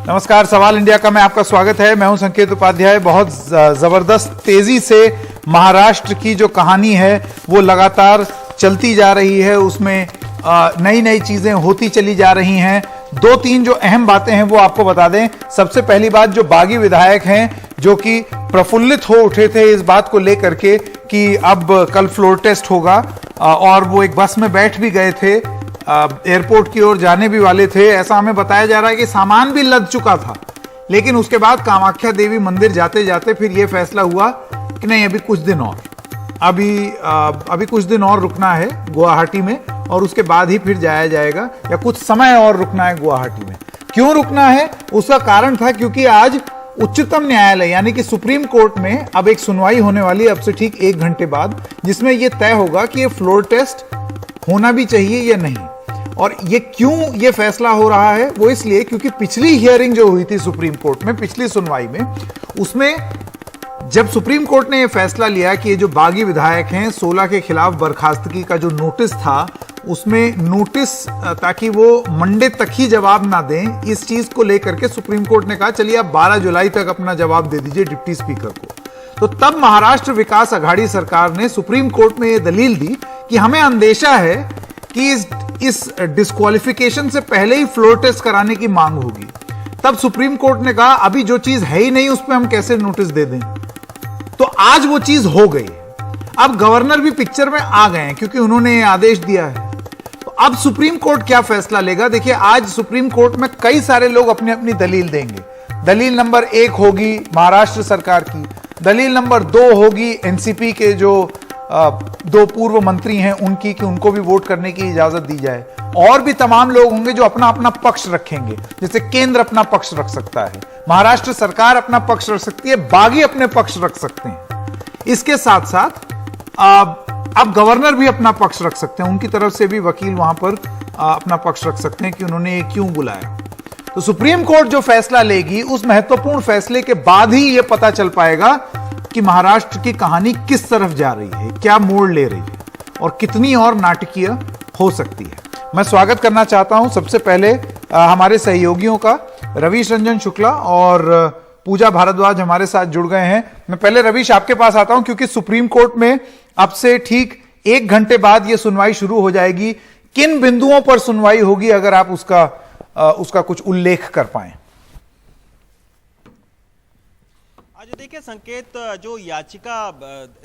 नमस्कार, सवाल इंडिया का में आपका स्वागत है। मैं हूं संकेत उपाध्याय। बहुत जबरदस्त तेजी से महाराष्ट्र की जो कहानी है वो लगातार चलती जा रही है, उसमें नई नई चीजें होती चली जा रही हैं। दो तीन जो अहम बातें हैं वो आपको बता दें। सबसे पहली बात, जो बागी विधायक हैं जो कि प्रफुल्लित हो उठे थे इस बात को लेकर के कि अब कल फ्लोर टेस्ट होगा, और वो एक बस में बैठ भी गए थे, एयरपोर्ट की ओर जाने भी वाले थे। ऐसा हमें बताया जा रहा है कि सामान भी लद चुका था, लेकिन उसके बाद कामाख्या देवी मंदिर जाते जाते फिर यह फैसला हुआ कि नहीं, अभी कुछ दिन और, अभी कुछ दिन और रुकना है गुवाहाटी में, और उसके बाद ही फिर जाया जाएगा, या कुछ समय और रुकना है गुवाहाटी में। क्यों रुकना है, उसका कारण था क्योंकि आज उच्चतम न्यायालय यानी कि सुप्रीम कोर्ट में अब एक सुनवाई होने वाली है, अब से ठीक 1 घंटे बाद, जिसमें यह तय होगा कि यह फ्लोर टेस्ट होना भी चाहिए या नहीं। और ये क्यों ये फैसला हो रहा है, वो इसलिए क्योंकि पिछली हियरिंग जो हुई थी सुप्रीम कोर्ट में, पिछली सुनवाई में, उसमें जब सुप्रीम कोर्ट ने ये फैसला लिया कि ये जो बागी विधायक हैं 16 के खिलाफ बर्खास्तगी का जो नोटिस था, उसमें नोटिस ताकि वो मंडे तक ही जवाब ना दें, इस चीज को लेकर के सुप्रीम कोर्ट ने कहा चलिए आप 12 जुलाई तक अपना जवाब दे दीजिए डिप्टी स्पीकर को। तो तब महाराष्ट्र विकास अघाड़ी सरकार ने सुप्रीम कोर्ट में यह दलील दी कि हमें अंदेशा है कि इस डिस्क्वालिफिकेशन से पहले ही फ्लोर टेस्ट कराने की मांग होगी। तब सुप्रीम कोर्ट ने कहा अभी जो चीज है ही नहीं उस पर हम कैसे नोटिस दे दें। तो आज वो चीज हो गई। अब गवर्नर भी पिक्चर में आ गए हैं क्योंकि उन्होंने आदेश दिया है। तो अब सुप्रीम कोर्ट क्या फैसला लेगा, देखिए आज सुप्रीम कोर्ट में कई सारे लोग अपनी अपनी दलील देंगे। दलील नंबर 1 होगी महाराष्ट्र सरकार की, दलील नंबर 2 होगी एनसीपी के जो 2 पूर्व मंत्री हैं उनकी, कि उनको भी वोट करने की इजाजत दी जाए। और भी तमाम लोग होंगे जो अपना अपना पक्ष रखेंगे, जैसे केंद्र अपना पक्ष रख सकता है, महाराष्ट्र सरकार अपना पक्ष रख सकती है, बागी अपने पक्ष रख सकते हैं। इसके साथ साथ अब गवर्नर भी अपना पक्ष रख सकते हैं, उनकी तरफ से भी वकील वहां पर अपना पक्ष रख सकते हैं कि उन्होंने ये क्यों बुलाया। तो सुप्रीम कोर्ट जो फैसला लेगी उस महत्वपूर्ण फैसले के बाद ही यह पता चल पाएगा कि महाराष्ट्र की कहानी किस तरफ जा रही है, क्या मोड़ ले रही है और कितनी और नाटकीय हो सकती है। मैं स्वागत करना चाहता हूं सबसे पहले हमारे सहयोगियों का। रवीश रंजन शुक्ला और पूजा भारद्वाज हमारे साथ जुड़ गए हैं। मैं पहले रवीश आपके पास आता हूं क्योंकि सुप्रीम कोर्ट में अब से ठीक 1 घंटे बाद यह सुनवाई शुरू हो जाएगी। किन बिंदुओं पर सुनवाई होगी, अगर आप उसका कुछ उल्लेख कर पाएं। देखिए संकेत, जो याचिका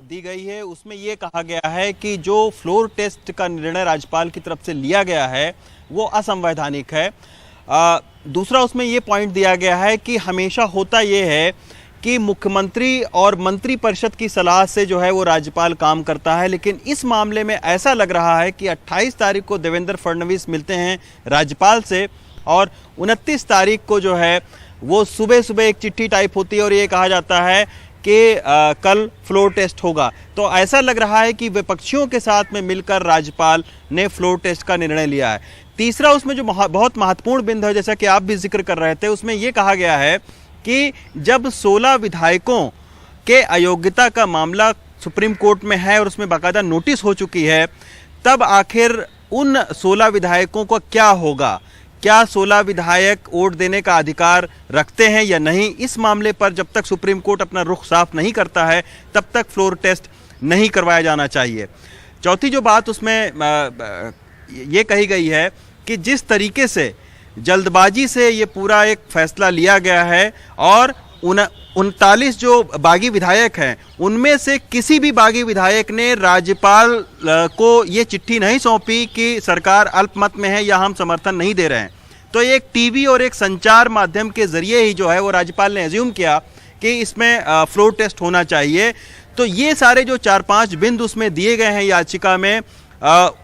दी गई है उसमें यह कहा गया है कि जो फ्लोर टेस्ट का निर्णय राज्यपाल की तरफ से लिया गया है वो असंवैधानिक है। दूसरा उसमें यह पॉइंट दिया गया है कि हमेशा होता यह है कि मुख्यमंत्री और मंत्रिपरिषद की सलाह से जो है वो राज्यपाल काम करता है, लेकिन इस मामले में ऐसा लग रहा है कि 28 तारीख को देवेंद्र फडणवीस मिलते हैं राज्यपाल से, और 29 तारीख को जो है वो सुबह सुबह एक चिट्ठी टाइप होती है और ये कहा जाता है कि कल फ्लोर टेस्ट होगा। तो ऐसा लग रहा है कि विपक्षियों के साथ में मिलकर राज्यपाल ने फ्लोर टेस्ट का निर्णय लिया है। तीसरा उसमें जो बहुत महत्वपूर्ण बिंदु है, जैसा कि आप भी जिक्र कर रहे थे, उसमें ये कहा गया है कि जब 16 विधायकों के अयोग्यता का मामला सुप्रीम कोर्ट में है और उसमें बाकायदा नोटिस हो चुकी है, तब आखिर उन 16 विधायकों को क्या होगा, क्या 16 विधायक वोट देने का अधिकार रखते हैं या नहीं, इस मामले पर जब तक सुप्रीम कोर्ट अपना रुख साफ नहीं करता है तब तक फ्लोर टेस्ट नहीं करवाया जाना चाहिए। चौथी जो बात उसमें ये कही गई है कि जिस तरीके से जल्दबाजी से ये पूरा एक फैसला लिया गया है और 39 जो बागी विधायक हैं उनमें से किसी भी बागी विधायक ने राज्यपाल को ये चिट्ठी नहीं सौंपी कि सरकार अल्पमत में है या हम समर्थन नहीं दे रहे हैं। तो एक टीवी और एक संचार माध्यम के जरिए ही जो है वो राज्यपाल ने एज्यूम किया कि इसमें फ्लोर टेस्ट होना चाहिए। तो ये सारे जो 4-5 बिंदु उसमें दिए गए हैं याचिका में,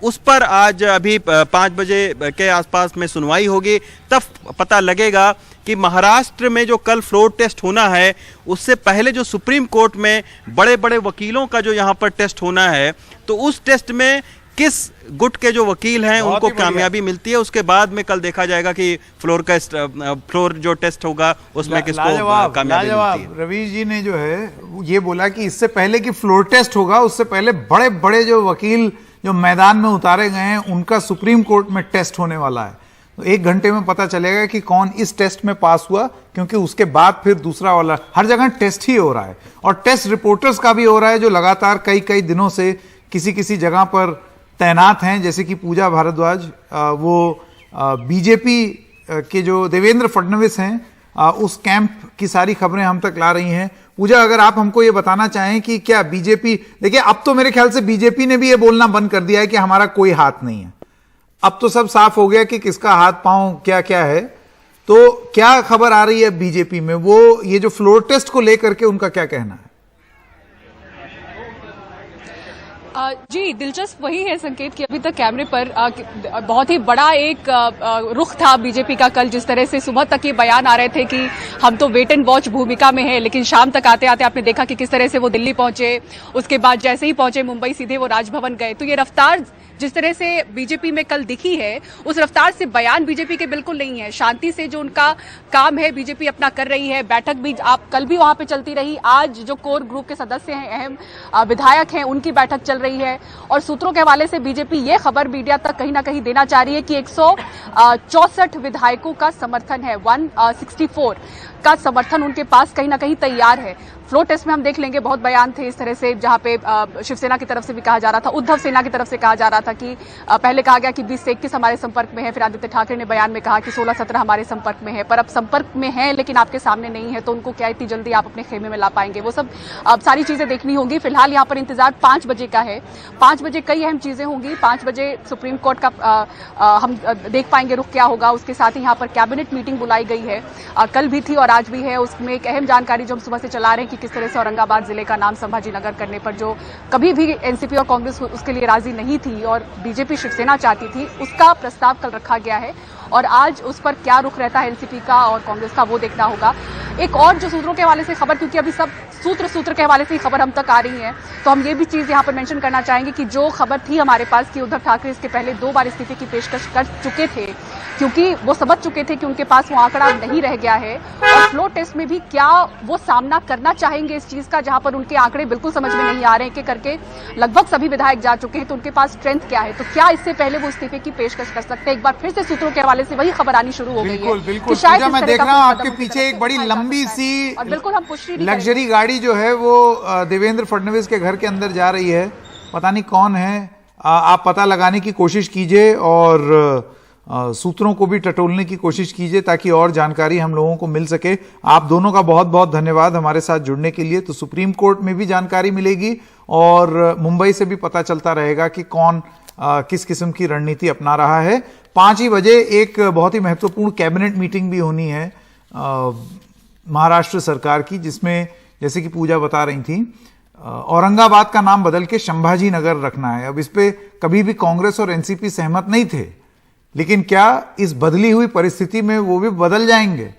उस पर आज अभी 5 बजे के आसपास में सुनवाई होगी, तब पता लगेगा कि महाराष्ट्र में जो कल फ्लोर टेस्ट होना है उससे पहले जो सुप्रीम कोर्ट में बड़े बड़े वकीलों का जो यहाँ पर टेस्ट होना है, तो उस टेस्ट में किस गुट के जो वकील हैं उनको कामयाबी मिलती है। उसके बाद में कल देखा जाएगा कि फ्लोर जो टेस्ट होगा उसमें किसको कामयाबी मिलती है। रवीश जी ने जो है ये बोला कि इससे पहले कि फ्लोर टेस्ट होगा उससे पहले बड़े बड़े जो वकील जो मैदान में उतारे गए हैं उनका सुप्रीम कोर्ट में टेस्ट होने वाला है। तो 1 घंटे में पता चलेगा कि कौन इस टेस्ट में पास हुआ, क्योंकि उसके बाद फिर दूसरा वाला, हर जगह टेस्ट ही हो रहा है और टेस्ट रिपोर्टर्स का भी हो रहा है जो लगातार कई कई दिनों से किसी किसी जगह पर तैनात हैं, जैसे कि पूजा भारद्वाज, वो बीजेपी के जो देवेंद्र फडणवीस हैं उस कैंप की सारी खबरें हम तक ला रही हैं। पूजा, अगर आप हमको ये बताना चाहें कि क्या बीजेपी, देखिए अब तो मेरे ख्याल से बीजेपी ने भी ये बोलना बंद कर दिया है कि हमारा कोई हाथ नहीं है, अब तो सब साफ हो गया कि किसका हाथ पांव क्या क्या है। तो क्या खबर आ रही है बीजेपी में, वो ये जो फ्लोर टेस्ट को लेकर के उनका क्या कहना है? जी, दिलचस्प वही है संकेत कि अभी तक कैमरे पर बहुत ही बड़ा एक रुख था बीजेपी का कल, जिस तरह से सुबह तक ये बयान आ रहे थे कि हम तो वेट एंड वॉच भूमिका में है, लेकिन शाम तक आते आते आपने देखा कि किस तरह से वो दिल्ली पहुंचे, उसके बाद जैसे ही पहुंचे मुंबई सीधे वो राजभवन गए। तो ये रफ्तार जिस तरह से बीजेपी में कल दिखी है, उस रफ्तार से बयान बीजेपी के बिल्कुल नहीं है। शांति से जो उनका काम है बीजेपी अपना कर रही है। बैठक भी आप कल भी वहां पे चलती रही, आज जो कोर ग्रुप के सदस्य हैं, अहम विधायक हैं, उनकी बैठक चल रही है। और सूत्रों के हवाले से बीजेपी ये खबर मीडिया तक कहीं ना कहीं देना चाह रही है कि 164 विधायकों का समर्थन है, 164 का समर्थन उनके पास कहीं ना कहीं तैयार है। फ्लोर टेस्ट में हम देख लेंगे, बहुत बयान थे इस तरह से, जहां पे शिवसेना की तरफ से भी कहा जा रहा था, उद्धव सेना की तरफ से कहा जा रहा था कि पहले कहा गया कि 20 से 21 हमारे संपर्क में है, फिर आदित्य ठाकरे ने बयान में कहा कि 16-17 हमारे संपर्क में है, पर अब संपर्क में है लेकिन आपके सामने नहीं है, तो उनको क्या इतनी जल्दी आप अपने खेमे में ला पाएंगे, वो सब अब सारी चीजें देखनी होगी। फिलहाल यहाँ पर इंतजार 5 बजे का है, 5 बजे कई अहम चीजें होंगी। 5 बजे सुप्रीम कोर्ट का हम देख पाएंगे रुख क्या होगा। उसके साथ ही यहाँ पर कैबिनेट मीटिंग बुलाई गई है, कल भी थी और आज भी है। उसमें एक अहम जानकारी जो हम सुबह से चला रहे हैं कि किस तरह से औरंगाबाद जिले का नाम संभाजी नगर करने पर जो कभी भी एनसीपी और कांग्रेस उसके लिए राजी नहीं थी और बीजेपी शिवसेना चाहती थी, उसका प्रस्ताव कल रखा गया है और आज उस पर क्या रुख रहता है एनसीपी का और कांग्रेस का, वो देखना होगा। एक और जो सूत्रों के हवाले से खबर, क्योंकि अभी सब सूत्र के हवाले से खबर हम तक आ रही है, तो हम ये भी चीज यहाँ पर मेंशन करना चाहेंगे कि जो खबर थी हमारे पास कि उद्धव ठाकरे इसके पहले 2 बार इस्तीफे की पेशकश कर चुके थे, क्योंकि वो समझ चुके थे कि उनके पास वो आंकड़ा नहीं रह गया है। और फ्लोर टेस्ट में भी क्या वो सामना करना चाहेंगे इस चीज का, जहां पर उनके आंकड़े बिल्कुल समझ में नहीं आ रहे हैं, कि करके लगभग सभी विधायक जा चुके हैं, तो उनके पास स्ट्रेंथ क्या है, तो क्या इससे पहले वो इस्तीफे की पेशकश कर सकते हैं। एक बार फिर से सूत्रों के हवाले से वही खबर आनी शुरू हो गई है। बिल्कुल, शायद मैं देख रहा हूँ आपके पीछे एक बड़ी लंबी सी और बिल्कुल हम पुष्टि लग्जरी गाड़ी जो है वो देवेंद्र फडणवीस के घर के अंदर जा रही है, पता नहीं कौन है, आप पता लगाने की कोशिश कीजिए और सूत्रों को भी टटोलने की कोशिश कीजिए ताकि और जानकारी हम लोगों को मिल सके। आप दोनों का बहुत बहुत धन्यवाद हमारे साथ जुड़ने के लिए। तो सुप्रीम कोर्ट में भी जानकारी मिलेगी और मुंबई से भी पता चलता रहेगा कि कौन किस किस्म की रणनीति अपना रहा है। 5 ही बजे एक बहुत ही महत्वपूर्ण कैबिनेट मीटिंग भी होनी है महाराष्ट्र सरकार की, जिसमें जैसे कि पूजा बता रही थी औरंगाबाद का नाम बदल के संभाजी नगर रखना है। अब इस पे कभी भी कांग्रेस और एनसीपी सहमत नहीं थे, लेकिन क्या इस बदली हुई परिस्थिति में वो भी बदल जाएंगे?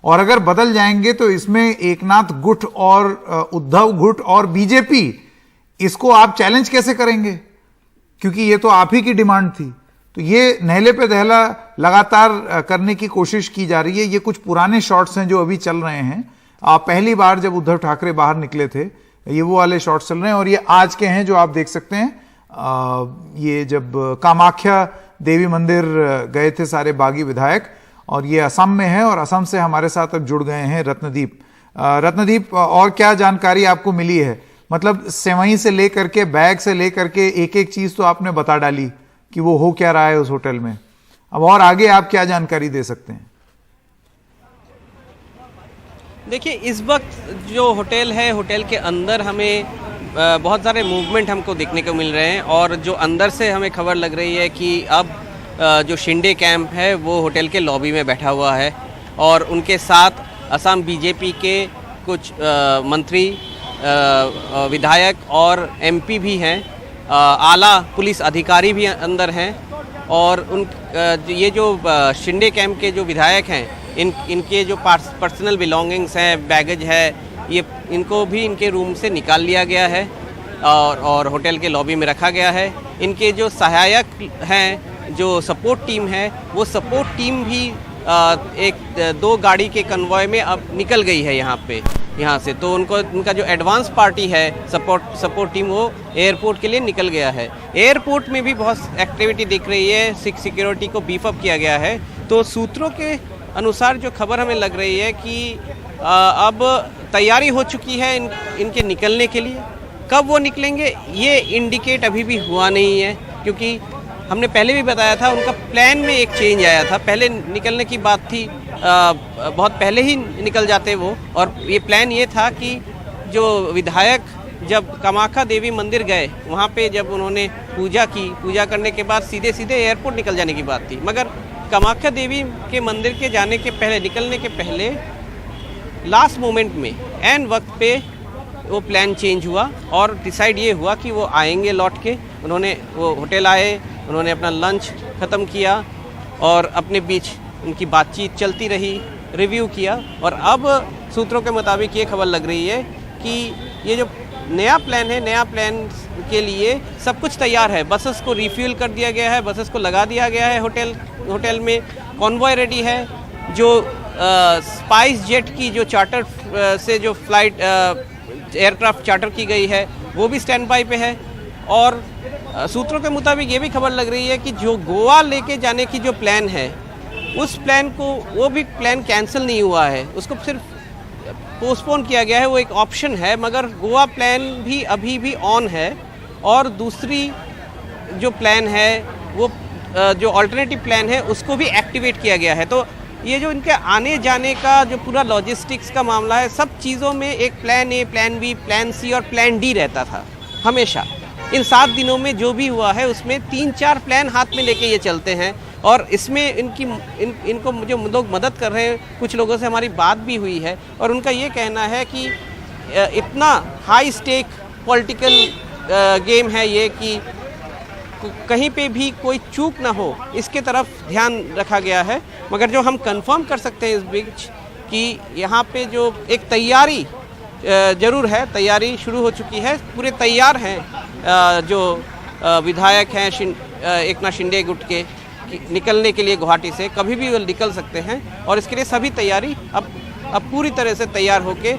और अगर बदल जाएंगे तो इसमें एकनाथ गुट और उद्धव गुट और बीजेपी, इसको आप चैलेंज कैसे करेंगे? क्योंकि ये तो आप ही की डिमांड थी। तो ये नहले पे दहला लगातार करने की कोशिश की जा रही है। ये कुछ पुराने शॉट्स हैं जो अभी चल रहे हैं। पहली बार जब उद्धव ठाकरे बाहर निकले थे, ये वो वाले शॉट्स चल रहे हैं और ये आज के हैं जो आप देख सकते हैं। ये जब कामाख्या देवी मंदिर गए थे सारे बागी विधायक, और ये असम में है और असम से हमारे साथ अब जुड़ गए हैं रत्नदीप। रत्नदीप, और क्या जानकारी आपको मिली है? मतलब सेवई से लेकर के बैग से लेकर के एक एक चीज तो आपने बता डाली कि वो हो क्या रहा है उस होटल में। अब और आगे आप क्या जानकारी दे सकते हैं? देखिए, इस वक्त जो होटल है, होटल के अंदर हमें बहुत सारे मूवमेंट हमको देखने को मिल रहे हैं और जो अंदर से हमें खबर लग रही है कि अब जो शिंदे कैंप है वो होटल के लॉबी में बैठा हुआ है और उनके साथ असम बीजेपी के कुछ मंत्री, विधायक और एमपी भी हैं, आला पुलिस अधिकारी भी अंदर हैं और ये जो शिंदे कैंप के जो विधायक हैं, इनके जो पर्सनल बिलोंगिंग्स हैं, बैगेज है, ये इनको भी इनके रूम से निकाल लिया गया है और होटल के लॉबी में रखा गया है। इनके जो सहायक हैं, जो सपोर्ट टीम है, वो सपोर्ट टीम भी 1-2 गाड़ी के कन्वॉय में अब निकल गई है यहाँ से। तो उनका जो एडवांस पार्टी है सपोर्ट टीम, वो एयरपोर्ट के लिए निकल गया है। एयरपोर्ट में भी बहुत एक्टिविटी दिख रही है, सिक्योरिटी को बीफ अप किया गया है तो सूत्रों के अनुसार जो खबर हमें लग रही है कि अब तैयारी हो चुकी है इनके निकलने के लिए। कब वो निकलेंगे ये इंडिकेट अभी भी हुआ नहीं है, क्योंकि हमने पहले भी बताया था उनका प्लान में एक चेंज आया था। पहले निकलने की बात थी, बहुत पहले ही निकल जाते वो, और ये प्लान ये था कि जो विधायक जब कामाख्या देवी मंदिर गए वहाँ पे जब उन्होंने पूजा की, पूजा करने के बाद सीधे सीधे एयरपोर्ट निकल जाने की बात थी। मगर कामाख्या देवी के मंदिर के जाने के पहले, निकलने के पहले लास्ट मोमेंट में एन वक्त पे वो प्लान चेंज हुआ और डिसाइड ये हुआ कि वो आएंगे लौट के। उन्होंने वो होटल आए, उन्होंने अपना लंच ख़त्म किया और अपने बीच उनकी बातचीत चलती रही, रिव्यू किया। और अब सूत्रों के मुताबिक ये खबर लग रही है कि ये जो नया प्लान है, नया प्लान के लिए सब कुछ तैयार है। बसेस को रिफ्यूल कर दिया गया है, बसेस को लगा दिया गया है होटल में, कॉन्वॉय रेडी है। जो स्पाइस जेट की जो चार्टर से जो फ्लाइट एयरक्राफ्ट चार्टर की गई है वो भी स्टैंड बाई पे है। और सूत्रों के मुताबिक ये भी खबर लग रही है कि जो गोवा लेके जाने की जो प्लान है उस प्लान को, वो भी प्लान कैंसिल नहीं हुआ है, उसको सिर्फ पोस्टपोन किया गया है। वो एक ऑप्शन है, मगर गोवा प्लान भी अभी भी ऑन है। और दूसरी जो प्लान है वो जो अल्टरनेटिव प्लान है उसको भी एक्टिवेट किया गया है। तो ये जो इनके आने जाने का जो पूरा लॉजिस्टिक्स का मामला है, सब चीज़ों में एक plan A, plan B, plan C और प्लान डी रहता था हमेशा। इन 7 दिनों में जो भी हुआ है उसमें 3-4 प्लान हाथ में लेके ये चलते हैं। और इसमें इनको जो लोग मदद कर रहे हैं, कुछ लोगों से हमारी बात भी हुई है और उनका ये कहना है कि इतना हाई स्टेक पॉलिटिकल गेम है ये कि कहीं पे भी कोई चूक ना हो, इसके तरफ ध्यान रखा गया है। मगर जो हम कंफर्म कर सकते हैं इस बीच कि यहाँ पे जो एक तैयारी ज़रूर है, तैयारी शुरू हो चुकी है, पूरे तैयार हैं। जो विधायक हैं एकनाथ शिंदे गुट के निकलने के लिए गुवाहाटी से कभी भी वो निकल सकते हैं और इसके लिए सभी तैयारी अब पूरी तरह से तैयार होके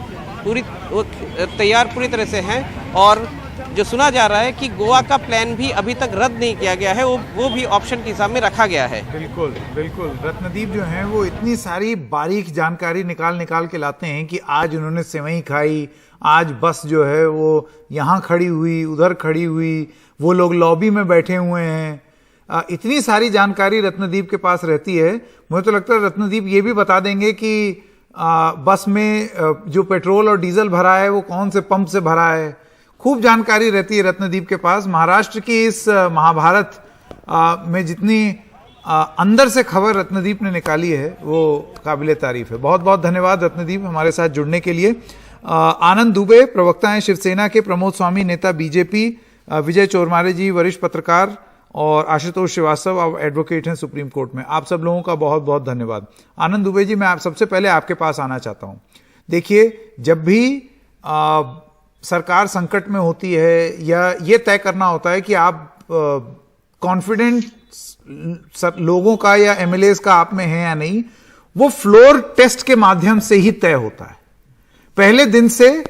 पूरी तरह से हैं। और जो सुना जा रहा है कि गोवा का प्लान भी अभी तक रद्द नहीं किया गया है, वो भी ऑप्शन के हिसाब में रखा गया है। बिल्कुल बिल्कुल। रत्नदीप जो हैं वो इतनी सारी बारीक जानकारी निकाल के लाते हैं कि आज उन्होंने सेवई खाई, आज बस जो है वो यहाँ खड़ी हुई, उधर खड़ी हुई, वो लोग लॉबी में बैठे हुए हैं। इतनी सारी जानकारी रत्नदीप के पास रहती है। मुझे तो लगता है रत्नदीप ये भी बता देंगे कि बस में जो पेट्रोल और डीजल भरा है वो कौन से पंप से भरा है। खूब जानकारी रहती है रत्नदीप के पास। महाराष्ट्र की इस महाभारत में जितनी अंदर से खबर रत्नदीप ने निकाली है वो काबिले तारीफ है। बहुत बहुत धन्यवाद रत्नदीप हमारे साथ जुड़ने के लिए। आनंद दुबे प्रवक्ता हैं शिवसेना के, प्रमोद स्वामी नेता बीजेपी, विजय चोरमारे जी वरिष्ठ पत्रकार और आशुतोष श्रीवास्तव अब एडवोकेट हैं सुप्रीम कोर्ट में। आप सब लोगों का बहुत बहुत धन्यवाद। आनंद दुबे जी, मैं आप सबसे पहले आपके पास आना चाहता हूं। देखिए, जब भी सरकार संकट में होती है या ये तय करना होता है कि आप कॉन्फिडेंट लोगों का या एमएलएस का आप में है या नहीं, वो फ्लोर टेस्ट के माध्यम से ही तय होता है। पहले दिन से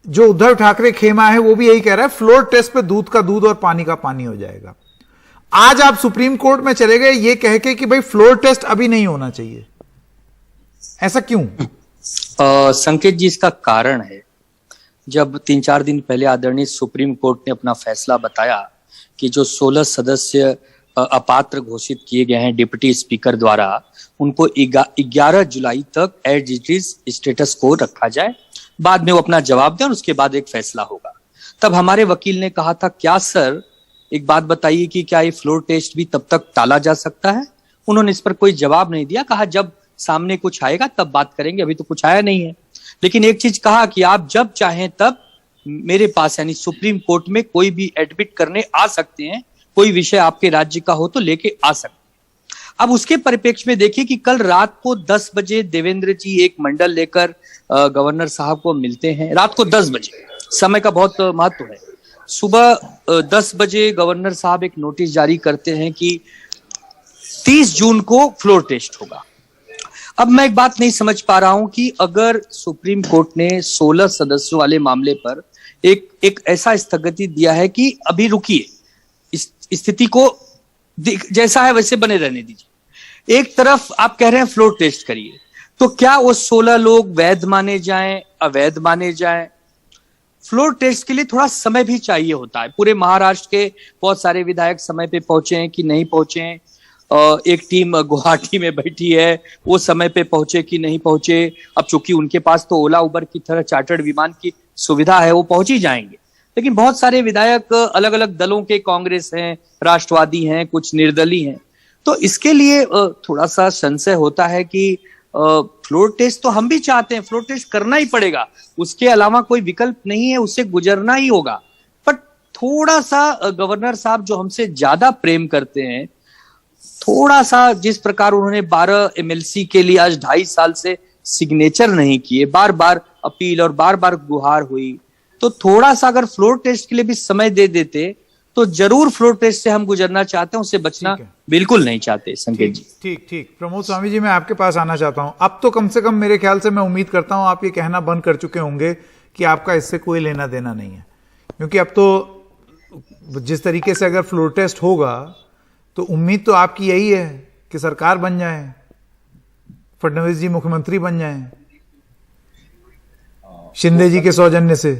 जो उद्धव ठाकरे खेमा है वो भी यही कह रहा है, फ्लोर टेस्ट पे दूध का दूध और पानी का पानी हो जाएगा। आज आप सुप्रीम कोर्ट में चले गए ये कह के कि भाई फ्लोर टेस्ट अभी नहीं होना चाहिए, ऐसा क्यों? संकेत जी, इसका कारण है, जब 3-4 दिन पहले आदरणीय सुप्रीम कोर्ट ने अपना फैसला बताया कि जो 16 सदस्य अपात्र घोषित किए गए हैं डिप्टी स्पीकर द्वारा, उनको 11 जुलाई तक एज इट इज स्टेटस को रखा जाए, बाद में वो अपना जवाब दें और उसके बाद एक फैसला होगा। तब हमारे वकील ने कहा था, क्या सर एक बात बताइए कि क्या ये फ्लोर टेस्ट भी तब तक टाला जा सकता है? उन्होंने इस पर कोई जवाब नहीं दिया, कहा जब सामने कुछ आएगा तब बात करेंगे, अभी तो कुछ आया नहीं है। लेकिन एक चीज कहा कि आप जब चाहें तब मेरे पास यानी सुप्रीम कोर्ट में कोई भी एडमिट करने आ सकते हैं, कोई विषय आपके राज्य का हो तो लेके आ सकते हैं। अब उसके परिप्रेक्ष्य में देखिए कि कल रात को 10 बजे देवेंद्र जी एक मंडल लेकर गवर्नर साहब को मिलते हैं। रात को 10 बजे, समय का बहुत महत्व है। सुबह 10 बजे गवर्नर साहब एक नोटिस जारी करते हैं कि 30 जून को फ्लोर टेस्ट होगा। अब मैं एक बात नहीं समझ पा रहा हूं कि अगर सुप्रीम कोर्ट ने 16 सदस्यों वाले मामले पर एक ऐसा स्थगिति दिया है कि अभी रुकिए, इस स्थिति को जैसा है वैसे बने रहने दीजिए, एक तरफ आप कह रहे हैं फ्लोर टेस्ट करिए, तो क्या वो 16 लोग वैध माने जाएं, अवैध माने जाएं? फ्लोर टेस्ट के लिए थोड़ा समय भी चाहिए होता है। पूरे महाराष्ट्र के बहुत सारे विधायक समय पे पहुंचे हैं कि नहीं पहुंचे हैं। एक टीम गुवाहाटी में बैठी है, वो समय पे पहुंचे कि नहीं पहुंचे। अब चूंकि उनके पास तो ओला उबर की तरह चार्टर्ड विमान की सुविधा है, वो पहुंच ही जाएंगे। लेकिन बहुत सारे विधायक अलग अलग दलों के, कांग्रेस हैं, राष्ट्रवादी हैं, कुछ निर्दलीय हैं, तो इसके लिए थोड़ा सा संशय होता है कि फ्लोर टेस्ट तो हम भी चाहते हैं, फ्लोर टेस्ट करना ही पड़ेगा, उसके अलावा कोई विकल्प नहीं है, उससे गुजरना ही होगा। पर थोड़ा सा गवर्नर साहब जो हमसे ज्यादा प्रेम करते हैं, थोड़ा सा जिस प्रकार उन्होंने 12 MLC के लिए आज 2.5 साल से सिग्नेचर नहीं किए, बार बार अपील और बार बार गुहार हुई, तो थोड़ा सा अगर फ्लोर टेस्ट के लिए भी समय दे देते तो जरूर फ्लोर टेस्ट से हम गुजरना चाहते हैं, उससे बचना बिल्कुल नहीं चाहते। संकेत जी ठीक। प्रमोद स्वामी जी, मैं आपके पास आना चाहता हूं। अब तो कम से कम मेरे ख्याल से, मैं उम्मीद करता हूं आप ये कहना बंद कर चुके होंगे कि आपका इससे कोई लेना देना नहीं है, क्योंकि अब तो जिस तरीके से अगर फ्लोर टेस्ट होगा तो उम्मीद तो आपकी यही है कि सरकार बन जाए, फडणवीस जी मुख्यमंत्री बन जाए शिंदे जी के सौजन्य से।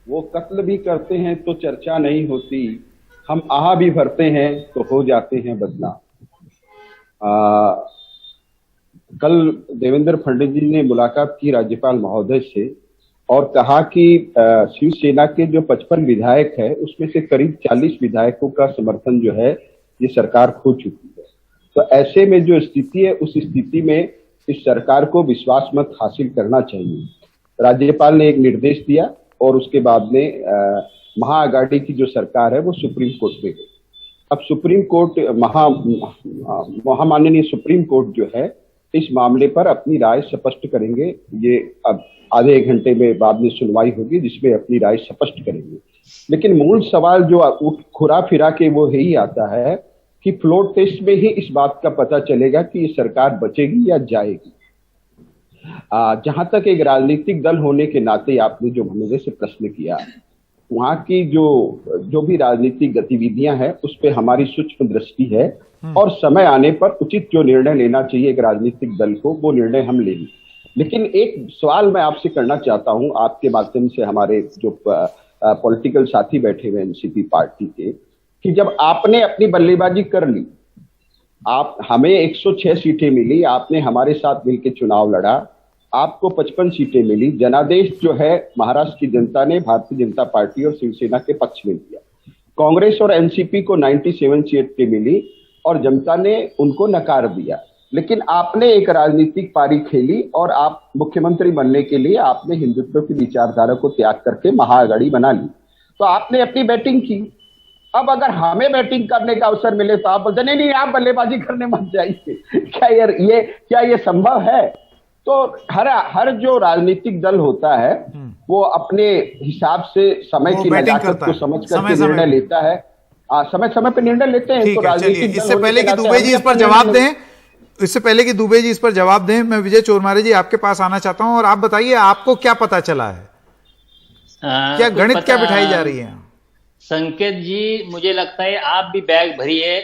वो कत्ल भी करते हैं तो चर्चा नहीं होती, हम आहा भी भरते हैं तो हो जाते हैं बदनाम। कल देवेंद्र फडणवीस जी ने मुलाकात की राज्यपाल महोदय से और कहा कि शिवसेना के जो 55 विधायक है उसमें से करीब 40 विधायकों का समर्थन जो है ये सरकार खो चुकी है। तो ऐसे में जो स्थिति है, उस स्थिति में इस सरकार को विश्वास मत हासिल करना चाहिए। राज्यपाल ने एक निर्देश दिया और उसके बाद में महाआघाड़ी की जो सरकार है वो सुप्रीम कोर्ट में गई। अब सुप्रीम कोर्ट महामाननीय सुप्रीम कोर्ट जो है इस मामले पर अपनी राय स्पष्ट करेंगे। ये अब आधे एक घंटे में बाद में सुनवाई होगी जिसमें अपनी राय स्पष्ट करेंगे। लेकिन मूल सवाल जो खुरा फिरा के वो यही आता है कि फ्लोर टेस्ट में ही इस बात का पता चलेगा कि ये सरकार बचेगी या जाएगी। जहां तक एक राजनीतिक दल होने के नाते आपने जो मेरे से प्रश्न किया, वहां की जो भी राजनीतिक गतिविधियां हैं उस पर हमारी सूक्ष्म दृष्टि है और समय आने पर उचित जो निर्णय लेना चाहिए एक राजनीतिक दल को, वो निर्णय हम लेंगे। लेकिन एक सवाल मैं आपसे करना चाहता हूं, आपके माध्यम से हमारे जो पॉलिटिकल साथी बैठे हुए एनसीपी पार्टी के, कि जब आपने अपनी बल्लेबाजी कर ली, आप हमें 106 सीटें मिली, आपने हमारे साथ मिलकर चुनाव लड़ा, आपको 55 सीटें मिली, जनादेश जो है महाराष्ट्र की जनता ने भारतीय जनता पार्टी और शिवसेना के पक्ष में दिया। कांग्रेस और एनसीपी को 97 सीटें मिली और जनता ने उनको नकार दिया। लेकिन आपने एक राजनीतिक पारी खेली और आप मुख्यमंत्री बनने के लिए आपने हिंदुत्व की विचारधारा को त्याग करके महाआघाड़ी बना ली। तो आपने अपनी बैटिंग की। अब अगर हमें बैटिंग करने का अवसर मिले तो आप बोलते नहीं आप बल्लेबाजी करने मत जाइए। क्या ये संभव है? तो हर जो राजनीतिक दल होता है वो अपने हिसाब से समय की नजाकत को समझ करके निर्णय लेता है। समय समय पे निर्णय लेते हैं। तो राजनीतिक इससे पहले कि दुबे जी इस पर जवाब दें, मैं विजय चोरमारे जी आपके पास आना चाहता हूं और आप बताइए आपको क्या पता चला है, क्या गणित क्या बिठाई जा रही है? संकेत जी, मुझे लगता है आप भी बैग भरिए,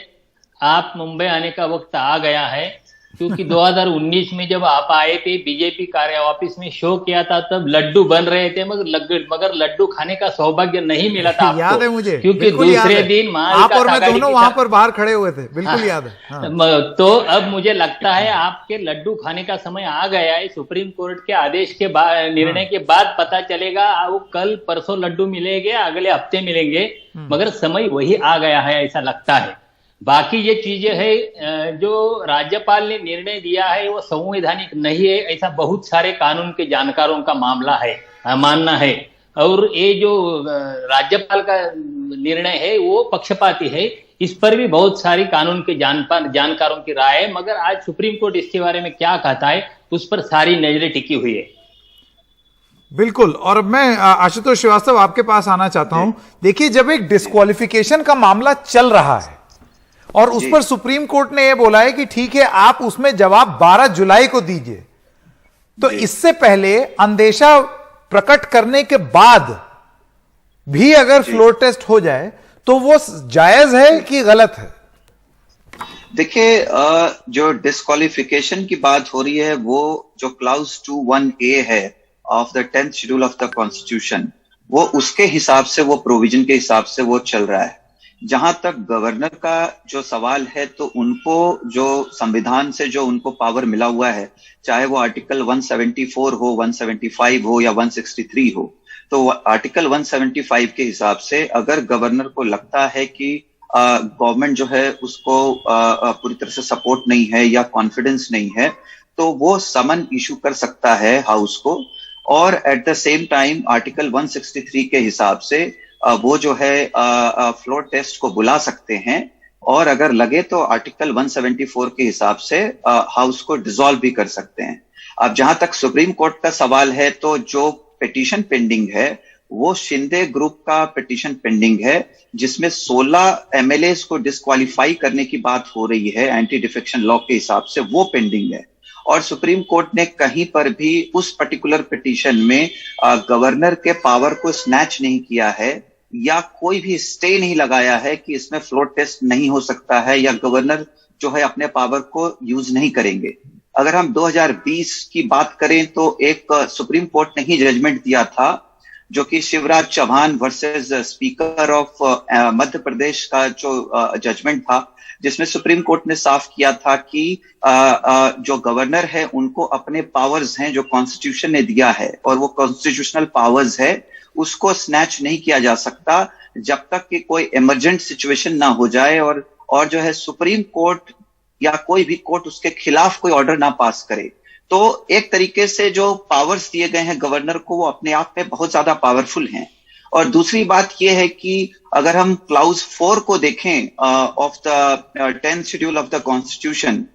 आप मुंबई आने का वक्त आ गया है, क्योंकि 2019 में जब आप आए थे बीजेपी कार्य ऑफिस में शो किया था तब लड्डू बन रहे थे, मगर लड्डू खाने का सौभाग्य नहीं मिला था आपको। याद है मुझे, क्योंकि दूसरे दिन आप और मैं दोनों वहां पर बाहर खड़े हुए थे, बिल्कुल याद है। हाँ। तो अब मुझे लगता है आपके लड्डू खाने का समय आ गया है। सुप्रीम कोर्ट के आदेश के बाद, निर्णय के बाद पता चलेगा। वो कल परसों लड्डू मिलेंगे, अगले हफ्ते मिलेंगे, मगर समय वही आ गया है ऐसा लगता है। बाकी ये चीजें है जो राज्यपाल ने निर्णय दिया है वो संवैधानिक नहीं है, ऐसा बहुत सारे कानून के जानकारों का मामला है, मानना है। और ये जो राज्यपाल का निर्णय है वो पक्षपाती है, इस पर भी बहुत सारी कानून के जानकारों की राय है। मगर आज सुप्रीम कोर्ट इसके बारे में क्या कहता है उस पर सारी नजरें टिकी हुई है। बिल्कुल। और मैं आशुतोष श्रीवास्तव आपके पास आना चाहता हूं। देखिए, जब एक डिस्क्वालिफिकेशन का मामला चल रहा है और उस पर सुप्रीम कोर्ट ने यह बोला है कि ठीक है आप उसमें जवाब 12 जुलाई को दीजिए, तो इससे पहले अंदेशा प्रकट करने के बाद भी अगर फ्लोर टेस्ट हो जाए तो वो जायज है कि गलत है? देखिए, जो डिस्क्वालिफिकेशन की बात हो रही है वो जो क्लाउज 21A है of the 10th schedule of the constitution, वो उसके हिसाब से, वो प्रोविजन के हिसाब से वो चल रहा है। जहां तक गवर्नर का जो सवाल है, तो उनको जो संविधान से जो उनको पावर मिला हुआ है, चाहे वो आर्टिकल 174 हो, 175 हो या 163 हो, तो आर्टिकल 175 के हिसाब से अगर गवर्नर को लगता है कि गवर्नमेंट जो है उसको पूरी तरह से सपोर्ट नहीं है या कॉन्फिडेंस नहीं है, तो वो समन इशू कर सकता है हाउस को। और at the same time article 163 के हिसाब से वो जो है फ्लोर टेस्ट को बुला सकते हैं, और अगर लगे तो आर्टिकल 174 के हिसाब से हाउस को डिसॉल्व भी कर सकते हैं। अब जहां तक सुप्रीम कोर्ट का सवाल है, तो जो पिटीशन पेंडिंग है वो शिंदे ग्रुप का पिटीशन पेंडिंग है, जिसमें 16 एमएलए को डिस्क्वालीफाई करने की बात हो रही है एंटी डिफेक्शन लॉ के हिसाब से, वो पेंडिंग है। और सुप्रीम कोर्ट ने कहीं पर भी उस पर्टिकुलर पिटीशन में गवर्नर के पावर को स्नैच नहीं किया है या कोई भी स्टे नहीं लगाया है कि इसमें फ्लोर टेस्ट नहीं हो सकता है या गवर्नर जो है अपने पावर को यूज नहीं करेंगे। अगर हम 2020 की बात करें तो एक सुप्रीम कोर्ट ने ही जजमेंट दिया था, जो कि Shivraj Chouhan versus speaker of Madhya Pradesh का जो जजमेंट था, जिसमें सुप्रीम कोर्ट ने साफ किया था कि जो गवर्नर है उनको अपने पावर्स हैं जो कॉन्स्टिट्यूशन ने दिया है, और वो कॉन्स्टिट्यूशनल पावर्स है, उसको स्नैच नहीं किया जा सकता जब तक कि कोई इमरजेंट सिचुएशन ना हो जाए और जो है सुप्रीम कोर्ट या कोई भी कोर्ट उसके खिलाफ कोई ऑर्डर ना पास करे। तो एक तरीके से जो पावर्स दिए गए हैं गवर्नर को, वो अपने आप में बहुत ज्यादा पावरफुल हैं। और दूसरी बात यह है कि अगर हम क्लाउज 4 को देखें of the 10th schedule of the constitution,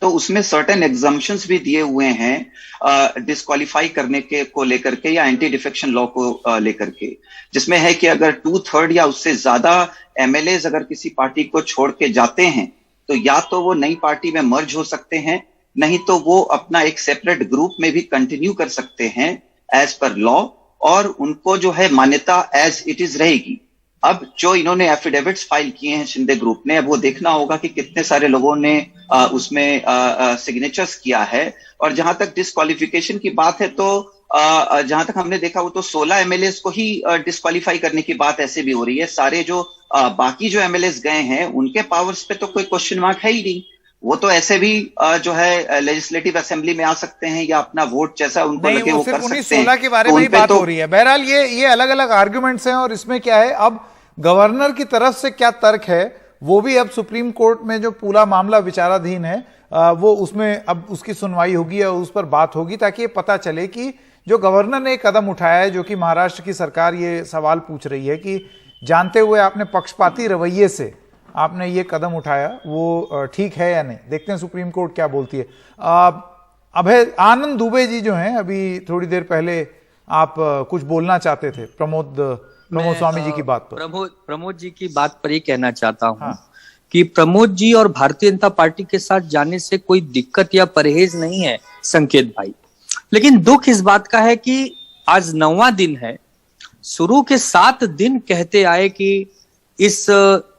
तो उसमें सर्टेन एग्जम्पशंस भी दिए हुए हैं डिस्क्वालीफाई करने के को लेकर के या एंटी डिफेक्शन लॉ को लेकर के, जिसमें है कि अगर 2/3 या उससे ज्यादा एमएलए अगर किसी पार्टी को छोड़ के जाते हैं, तो या तो वो नई पार्टी में मर्ज हो सकते हैं, नहीं तो वो अपना एक सेपरेट ग्रुप में भी कंटिन्यू कर सकते हैं एज पर लॉ, और उनको जो है मान्यता एज इट इज रहेगी। अब जो इन्होंने एफिडेविट्स फाइल किए हैं शिंदे ग्रुप ने, अब वो देखना होगा कि कितने सारे लोगों ने उसमें सिग्नेचर्स किया है। और जहां तक डिस्क्वालिफिकेशन की बात है, तो जहां तक हमने देखा वो तो 16 एमएलए को ही डिस्क्वालीफाई करने की बात ऐसे भी हो रही है। सारे जो बाकी जो एमएलए गए हैं उनके पावर्स पे तो कोई क्वेश्चन मार्क है ही नहीं, वो तो ऐसे भी जो है लेजिस्लेटिव असेंबली में आ सकते हैं या अपना वोट जैसा उनको लगे वो कर सकते हैं। 16 के बारे में ही बात हो रही है। बहरहाल ये अलग अलग आर्ग्यूमेंट्स हैं, और इसमें क्या है, अब गवर्नर की तरफ से क्या तर्क है वो भी अब सुप्रीम कोर्ट में जो पूरा मामला विचाराधीन है वो उसमें अब उसकी सुनवाई होगी और उस पर बात होगी, ताकि ये पता चले कि जो गवर्नर ने एक कदम उठाया है, जो कि महाराष्ट्र की सरकार ये सवाल पूछ रही है कि जानते हुए आपने पक्षपाती रवैये से आपने ये कदम उठाया, वो ठीक है या नहीं। देखते हैं सुप्रीम कोर्ट क्या बोलती है। अभय आनंद दुबे जी जो हैं, अभी थोड़ी देर पहले आप कुछ बोलना चाहते थे प्रमोद स्वामी जी की बात पर। प्रमोद जी की बात पर ये कहना चाहता हूँ कि प्रमोद जी और भारतीय जनता पार्टी के साथ जाने से कोई दिक्कत या परहेज नहीं है संकेत भाई, लेकिन दुख इस बात का है कि आज 9वां दिन है। शुरू के 7 दिन कहते आए कि इस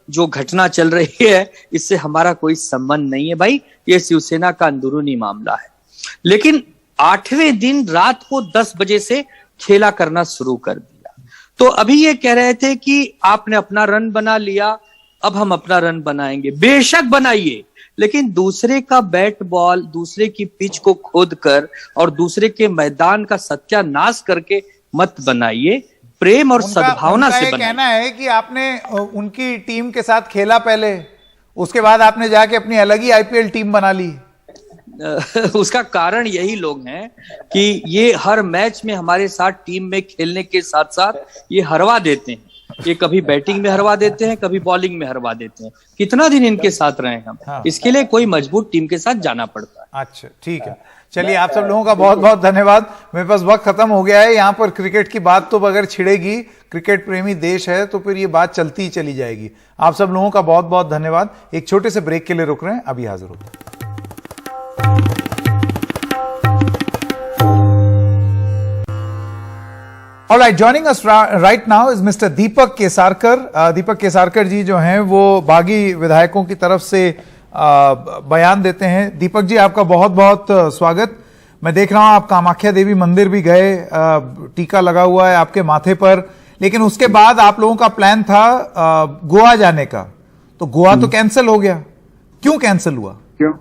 जो घटना चल रही है इससे हमारा कोई संबंध नहीं है भाई, ये शिवसेना का अंदरूनी मामला है। लेकिन 8वें दिन रात को 10 बजे से खेला करना शुरू कर दिया। तो अभी ये कह रहे थे कि आपने अपना रन बना लिया, अब हम अपना रन बनाएंगे। बेशक बनाइए, लेकिन दूसरे का बैट बॉल, दूसरे की पिच को खोद कर और दूसरे के मैदान का सत्यानाश करके मत बनाइए। प्रेम और सद्भावना से बनाइए। कहना है कि आपने उनकी टीम के साथ खेला पहले, उसके बाद आपने जाके अपनी अलग ही आईपीएल टीम बना ली। उसका कारण यही लोग हैं कि ये हर मैच में हमारे साथ टीम में खेलने के साथ साथ ये हरवा देते हैं। ये कभी बैटिंग में हरवा देते हैं, कभी बॉलिंग में हरवा देते हैं। कितना दिन इनके साथ रहे हम। इसके लिए कोई मजबूत टीम के साथ जाना पड़ता है। अच्छा, ठीक है। चलिए, आप सब लोगों का बहुत बहुत धन्यवाद। मेरे पास वक्त खत्म हो गया है। यहाँ पर क्रिकेट की बात तो अगर छिड़ेगी, क्रिकेट प्रेमी देश है, तो फिर ये बात चलती ही चली जाएगी। आप सब लोगों का बहुत बहुत धन्यवाद। एक छोटे से ब्रेक के लिए रुक रहे हैं, अभी हाजिर होते हैं। All right, joining us right now is Mr. दीपक केसारकर। दीपक केसारकर जी जो हैं वो बागी विधायकों की तरफ से बयान देते हैं। दीपक जी, आपका बहुत बहुत स्वागत। मैं देख रहा हूं आप कामाख्या देवी मंदिर भी गए, टीका लगा हुआ है आपके माथे पर, लेकिन उसके बाद आप लोगों का प्लान था गोवा जाने का, तो गोवा तो कैंसिल हो गया। क्यों कैंसिल हुआ? क्यों?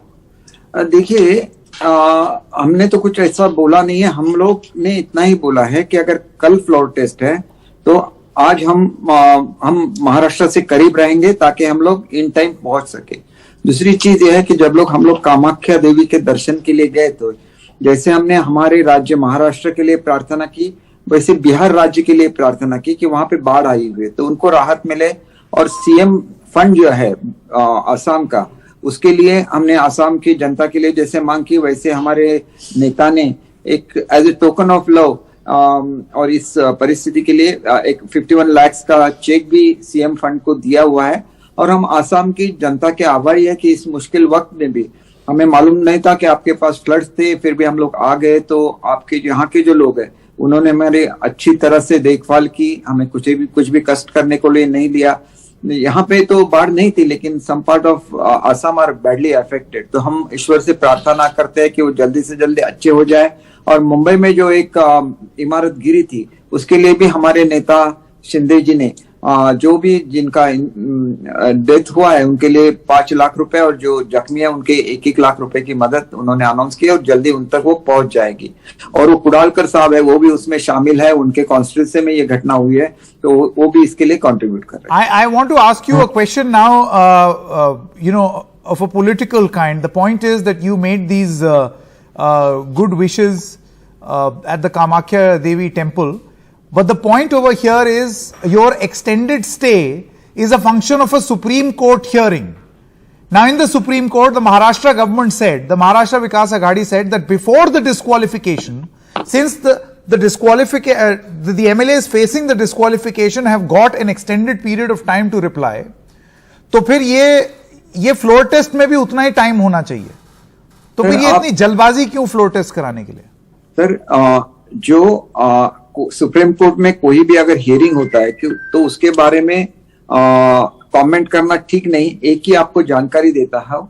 देखिए, हमने तो कुछ ऐसा बोला नहीं है। हम लोग ने इतना ही बोला है कि अगर कल फ्लोर टेस्ट है तो आज हम महाराष्ट्र से करीब रहेंगे ताकि हम लोग इन टाइम पहुंच सके। दूसरी चीज यह है कि जब हम लोग कामाख्या देवी के दर्शन के लिए गए तो जैसे हमने हमारे राज्य महाराष्ट्र के लिए प्रार्थना की, वैसे बिहार राज्य के लिए प्रार्थना की कि वहां पे बाढ़ आई हुई है तो उनको राहत मिले, और सीएम फंड जो है आसाम का, उसके लिए हमने आसाम की जनता के लिए जैसे मांग की, वैसे हमारे नेता ने एक as a token of love और इस परिस्थिति के लिए एक 51 लाख का चेक भी सीएम फंड को दिया हुआ है। और हम आसाम की जनता के आभारी है कि इस मुश्किल वक्त में भी, हमें मालूम नहीं था कि आपके पास फ्लड्स थे, फिर भी हम लोग आ गए, तो आपके यहाँ के जो लोग हैं उन्होंने हमारे अच्छी तरह से देखभाल की, हमें कुछ भी कष्ट करने को लिए नहीं दिया। यहाँ पे तो बाढ़ नहीं थी, लेकिन some part of Assam are badly affected. तो हम ईश्वर से प्रार्थना करते हैं कि वो जल्दी से जल्दी अच्छे हो जाए। और मुंबई में जो एक इमारत गिरी थी उसके लिए भी हमारे नेता शिंदे जी ने जो भी जिनका डेथ हुआ है उनके लिए 5 लाख रुपए, और जो जख्मी है उनके 1-1 लाख रुपए की मदद उन्होंने अनाउंस की, और जल्दी उन तक वो पहुंच जाएगी। और वो कुडालकर साहब है, वो भी उसमें शामिल है, उनके कॉन्स्टिट्यूंसी में ये घटना हुई है, तो वो भी इसके लिए कंट्रीब्यूट कर रहे हैं। I want to ask you a question now, of a political kind. The point is that you made these good wishes at the Kamakhya Devi temple. But the point over here is your extended stay is a function of a Supreme Court hearing. Now in the Supreme Court, the Maharashtra government said, the Maharashtra Vikas Aghadi said that before the disqualification, since the MLAs facing the disqualification have got an extended period of time to reply, तो फिर ये floor test में भी उतना ही time होना चाहिए, तो फिर ये इतनी जल्दबाजी क्यों फ्लोर टेस्ट कराने के लिए? सर, जो सुप्रीम कोर्ट में कोई भी अगर हियरिंग होता है तो उसके बारे में कमेंट करना ठीक नहीं। एक ही आपको जानकारी देता है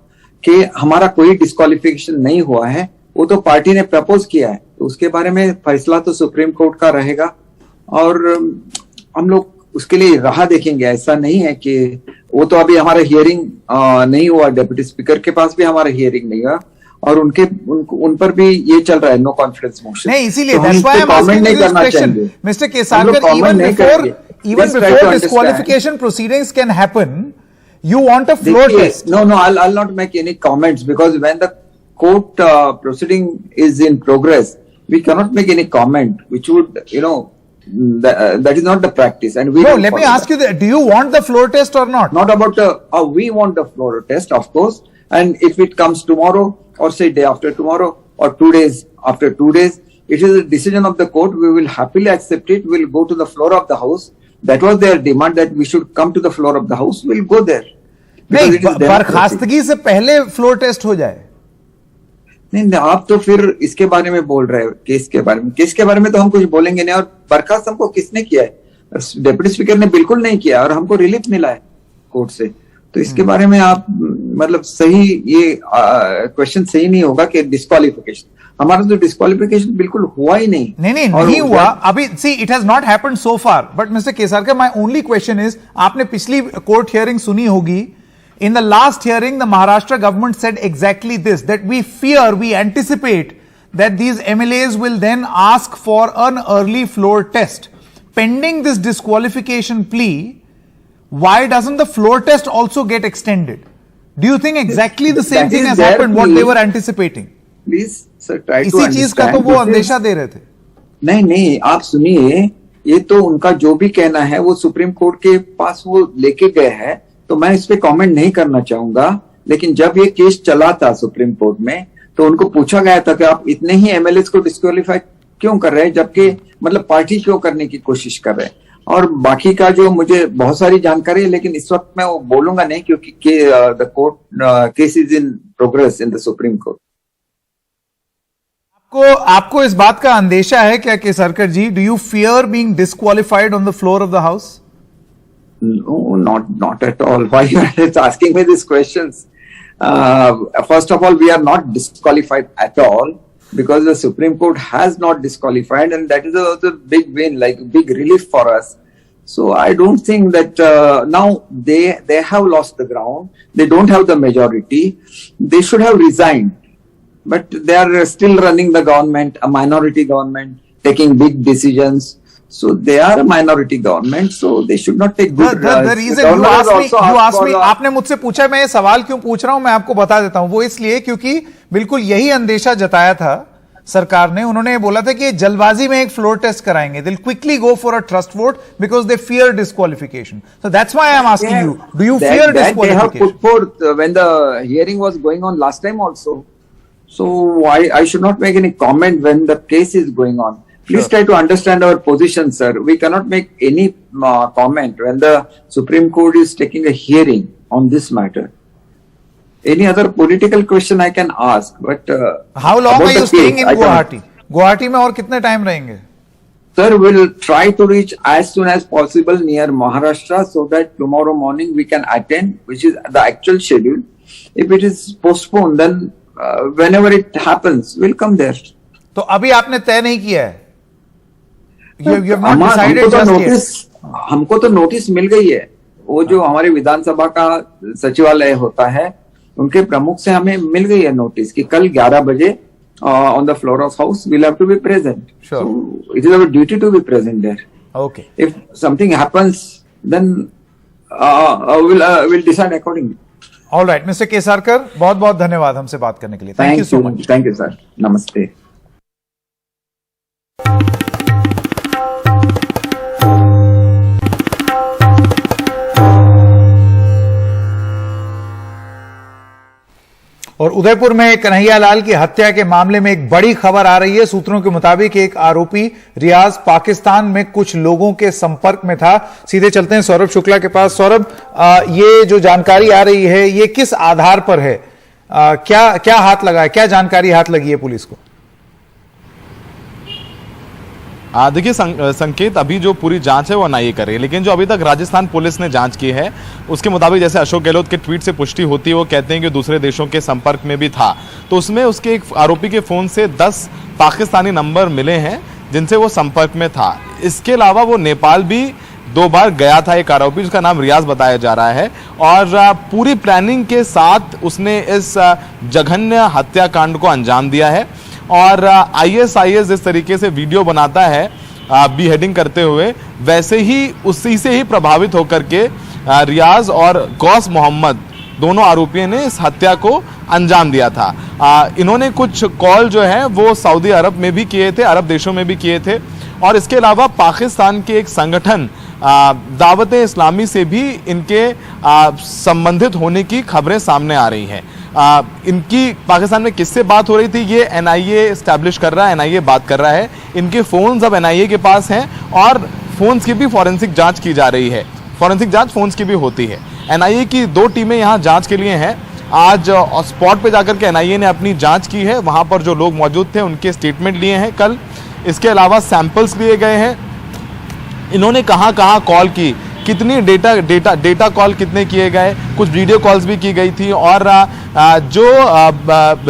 कि हमारा कोई डिस्क्वालिफिकेशन नहीं हुआ है, वो तो पार्टी ने प्रपोज किया है, तो उसके बारे में फैसला तो सुप्रीम कोर्ट का रहेगा, और हम लोग उसके लिए राह देखेंगे। ऐसा नहीं है कि वो तो अभी हमारा हियरिंग नहीं हुआ, डिप्टी स्पीकर के पास भी हमारा हियरिंग नहीं हुआ, और उन पर भी ये चल रहा है नो कॉन्फिडेंस मोशन। नहीं, इसीलिए कमेंट नहीं करना चाहिए। Mister Kesarkar, even before disqualification proceedings can happen, you want a floor test. No, I'll not make any comments, because when the court proceeding is in progress, we cannot make any comment, which would, that is not the practice. And we let me ask you, do you want the floor test or not? Not about we want the floor test, of course. And if it comes tomorrow, or say day after tomorrow, or 2 days after 2 days, it is a decision of the court. We will happily accept it. We'll go to the floor of the house. That was their demand, that we should come to the floor of the house. We'll go there. नहीं, बर्खास्तगी से पहले floor test हो जाए। नहीं, आप तो फिर इसके बारे में बोल रहे हो, केस के बारे में। केस के बारे में तो हम कुछ बोलेंगे नहीं, और बर्खास्त हमको किसने किया है? डिप्टी स्पीकर ने बिल्कुल नहीं किया, और हमको रिलीफ मिला है कोर्ट से। तो इसके बारे में आप मतलब सही, ये क्वेश्चन सही नहीं होगा कि डिस्क्वालिफिकेशन, हमारा तो डिस्क्वालिफिकेशन बिल्कुल हुआ ही नहीं। नहीं हुआ अभी। See, it has not happened so far. But mister Kesarkar, my only question is, आपने पिछली कोर्ट हियरिंग सुनी होगी। In the last hearing the Maharashtra government said exactly this, that we anticipate that these MLAs will then ask for an early floor test. Pending this disqualification plea, why doesn't the floor test also get extended? Do you think exactly the same thing has happened, what they were anticipating? Please, sir, try to इसी चीज का तो वो अंदेशा दे रहे थे। नहीं, आप सुनिए, ये तो उनका जो भी कहना है वो सुप्रीम कोर्ट के पास वो लेके गए हैं, तो मैं इस पे कमेंट नहीं करना चाहूंगा। लेकिन जब ये केस चला था सुप्रीम कोर्ट में, तो उनको पूछा गया था कि आप इतने ही एमएलए को डिस्क्वालीफाई क्यों कर रहे हैं, जबकि मतलब पार्टी क्यों करने की कोशिश कर रहे हैं। और बाकी का जो मुझे बहुत सारी जानकारी है, लेकिन इस वक्त मैं वो बोलूंगा नहीं, क्योंकि the court case is in progress in the supreme court. आपको इस बात का अंदेशा है क्या Kesarkar ji? Do you fear being disqualified on the floor of the house? No, not at all. Why you are asking me these questions? First of all, we are not disqualified at all because the Supreme Court has not disqualified, and that is a big win, like big relief for us. So I don't think that now they have lost the ground. They don't have the majority. They should have resigned, but they are still running the government, a minority government, taking big decisions. So they are a minority government, so they should not take good. The reason you asked me, आपने मुझसे पूछा, मैं ये सवाल क्यों पूछ रहा हूं, मैं आपको बता देता हूं। वो इसलिए क्योंकि बिल्कुल यही अंदेशा जताया था सरकार ने। उन्होंने बोला था कि जल्दबाजी में एक फ्लोर टेस्ट कराएंगे, they'll quickly go for a trust vote because they fear disqualification. So that's why I'm asking you, do you fear disqualification? They have put forth when the hearing was going on last time also. So I should not make any comment when the case is going on. Please try to understand our position, sir. We cannot make any comment when the Supreme Court is taking a hearing on this matter. Any other political question I can ask, but how long are you staying in Guwahati? Guwahati में और कितने time रहेंगे? Sir, we'll try to reach as soon as possible near Maharashtra so that tomorrow morning we can attend, which is the actual schedule. If it is postponed, then whenever it happens, we'll come there. तो अभी आपने तय नहीं किया है? You have not decided just yet. हमको तो notice मिल गई है। वो जो हमारे विधानसभा का सचिवालय होता है, उनके प्रमुख से हमें मिल गई है नोटिस कि कल 11 बजे on the floor of house we'll have to be present. Sure. So it is our duty to be present there. Okay. If something happens, then we'll decide accordingly. All right, Mr. Kesarkar, बहुत बहुत धन्यवाद हमसे बात करने के लिए। Thank you so much. Thank you, sir. Namaste. और उदयपुर में कन्हैया लाल की हत्या के मामले में एक बड़ी खबर आ रही है। सूत्रों के मुताबिक एक आरोपी रियाज पाकिस्तान में कुछ लोगों के संपर्क में था। सीधे चलते हैं सौरभ शुक्ला के पास। सौरभ, ये जो जानकारी आ रही है, ये किस आधार पर है? क्या हाथ लगा है, क्या जानकारी हाथ लगी है पुलिस को? देखिए संकेत, अभी जो पूरी जांच है वो एनआईए कर रही है, लेकिन जो अभी तक राजस्थान पुलिस ने जांच की है उसके मुताबिक जैसे अशोक गहलोत के ट्वीट से पुष्टि होती है, वो कहते हैं कि दूसरे देशों के संपर्क में भी था। तो उसमें उसके एक आरोपी के फोन से 10 पाकिस्तानी नंबर मिले हैं जिनसे वो संपर्क में था। इसके अलावा वो नेपाल भी 2 बार गया था, एक आरोपी जिसका नाम रियाज बताया जा रहा है, और पूरी प्लानिंग के साथ उसने इस जघन्य हत्याकांड को अंजाम दिया है। और आईएसआईएस जिस तरीके से वीडियो बनाता है बीहेडिंग करते हुए, वैसे ही उसी से ही प्रभावित होकर के रियाज और गौस मोहम्मद दोनों आरोपियों ने इस हत्या को अंजाम दिया था। इन्होंने कुछ कॉल जो है वो सऊदी अरब में भी किए थे, अरब देशों में भी किए थे, और इसके अलावा पाकिस्तान के एक संगठन दावत इस्लामी से भी इनके संबंधित होने की खबरें सामने आ रही हैं। इनकी पाकिस्तान में किससे बात हो रही थी ये एनआईए एस्टैब्लिश कर रहा है, एनआईए बात कर रहा है। इनके फोन्स अब एनआईए के पास हैं और फोन्स की भी फॉरेंसिक जांच की जा रही है। फॉरेंसिक जांच फोन्स की भी होती है। एनआईए की 2 टीमें यहाँ जांच के लिए हैं। आज स्पॉट पे जाकर के एनआईए ने अपनी जांच की है, वहां पर जो लोग मौजूद थे उनके स्टेटमेंट लिए हैं कल। इसके अलावा सैंपल्स लिए गए हैं। इन्होंने कहाँ कहाँ कॉल की, कितनी डेटा कॉल कितने किए गए, कुछ वीडियो कॉल्स भी की गई थी। और जो